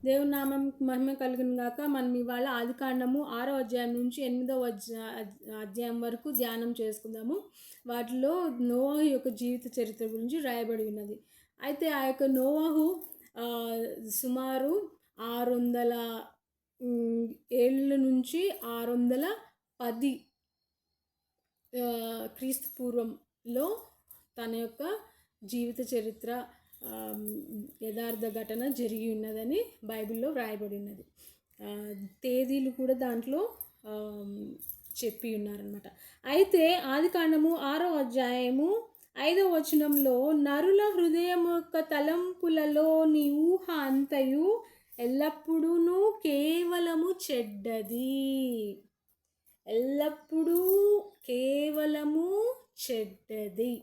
దేవుని నామం మహిమ కలుగును గాక. మనం ఇవాళ ఆదికాండము 6వ అధ్యాయం నుంచి 8వ అధ్యాయం వరకు ధ్యానం చేసుకుందాము. వాటిలో నోవాహు యొక్క జీవిత చరిత్ర గురించి రాయబడి ఉన్నది. అయితే ఆ యొక్క నోవాహు సుమారు 600 ఏళ్ళ నుంచి 610 క్రీస్తు పూర్వంలో తన యొక్క జీవిత చరిత్ర యథార్థ ఘటన జరిగి ఉన్నదని బైబిల్లో వ్రాయబడి ఉన్నది. తేదీలు కూడా దాంట్లో చెప్పి ఉన్నారనమాట. అయితే ఆదికాండము 6వ అధ్యాయము 5వ వచనంలో నరుల హృదయం యొక్క తలంపులలోని ఊహ అంతయు ఎల్లప్పుడూ కేవలము చెడ్డది, ఎల్లప్పుడూ కేవలము చెడ్డది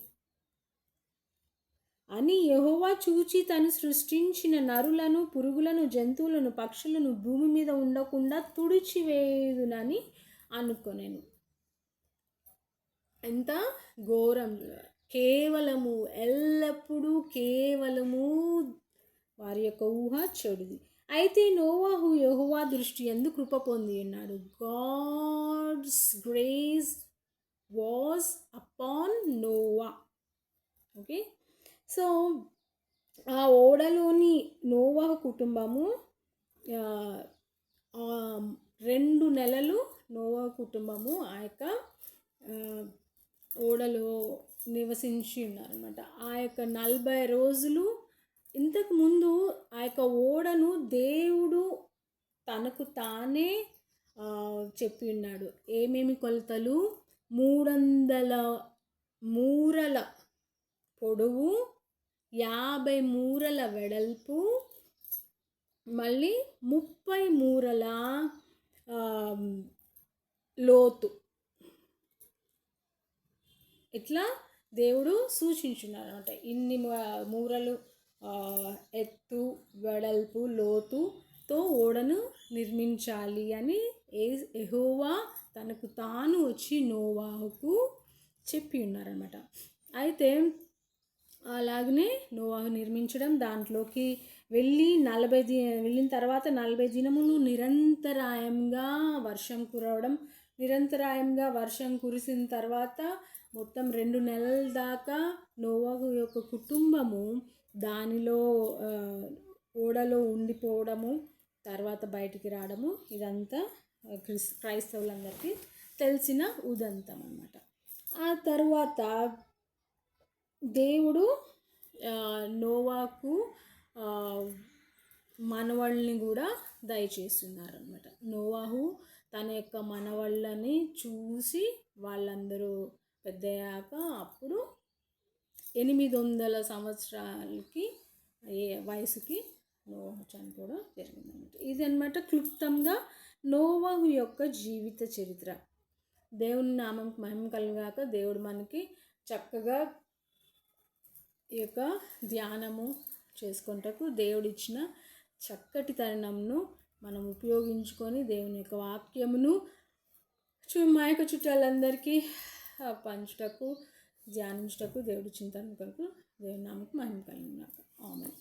అని యెహోవా చూచి తను సృష్టించిన నరులను, పురుగులను, జంతువులను, పక్షులను భూమి మీద ఉండకుండా తుడిచివేయుదునని అనుకొనెను. ఎంత ఘోరం! కేవలము, ఎల్లప్పుడూ కేవలము వారి యొక్క ఊహ చెడుది. అయితే నోవాహు యెహోవా దృష్టి యందు కృప పొంది ఉన్నాడు. God's grace was upon Noah. Okay, so ఆ ఓడలోని నోవాహు కుటుంబము 2 నెలలు నోవాహు కుటుంబము ఆ యొక్క ఓడలో నివసించి ఉన్నారనమాట. ఆ యొక్క 40 రోజులు ఇంతకుముందు ఆ యొక్క ఓడను దేవుడు తనకు తానే చెప్పి ఉన్నాడు. ఏమేమి కొలతలు? 300 మూరల పొడవు, 50 మూరల వెడల్పు, మళ్ళీ 30 మూరల లోతు, ఇట్లా దేవుడు సూచించున్నారు అనమాట. ఇన్ని మూరలు ఎత్తు, వెడల్పు, లోతుతో ఓడను నిర్మించాలి అని యెహోవా తనకు తాను వచ్చి నోవాహుకు చెప్పి ఉన్నారనమాట. అయితే అలాగనే నోవాహు నిర్మించడం, దాంట్లోకి వెళ్ళిన తర్వాత 40 దినములు నిరంతరాయంగా వర్షం కురవడం, నిరంతరాయంగా వర్షం కురిసిన తర్వాత మొత్తం 2 నెలల దాకా నోవాహు యొక్క కుటుంబము దానిలో ఓడలో ఉండిపోవడము, తర్వాత బయటికి రావడము, ఇదంతా క్రైస్తవులందరికీ తెలిసిన ఉదంతం అన్నమాట. ఆ తర్వాత దేవుడు నోవాకు మనవళ్ళని కూడా దయచేస్తున్నారనమాట. నోవాహు తన యొక్క మనవళ్ళని చూసి వాళ్ళందరూ పెద్దయ్యాక అప్పుడు 800 సంవత్సరాలకి వయసుకి నోవాహు చనిపోవడం జరిగిందన్నమాట. ఇదన్నమాట క్లుప్తంగా నోవాహు యొక్క జీవిత చరిత్ర. దేవుని నామంకి మహిమ కలుగాక. దేవుడు మనకి చక్కగా ఈ యొక్క ధ్యానము చేసుకుంటకు దేవుడిచ్చిన చక్కటి తరుణంను మనం ఉపయోగించుకొని దేవుని యొక్క వాక్యమును మా యొక్క చుట్టాలందరికీ పంచుటకు, ధ్యానించుటకు దేవుడి చింతన కొరకు దేవుని నామకు మహిమ కలుగుగాక. ఆమేన్.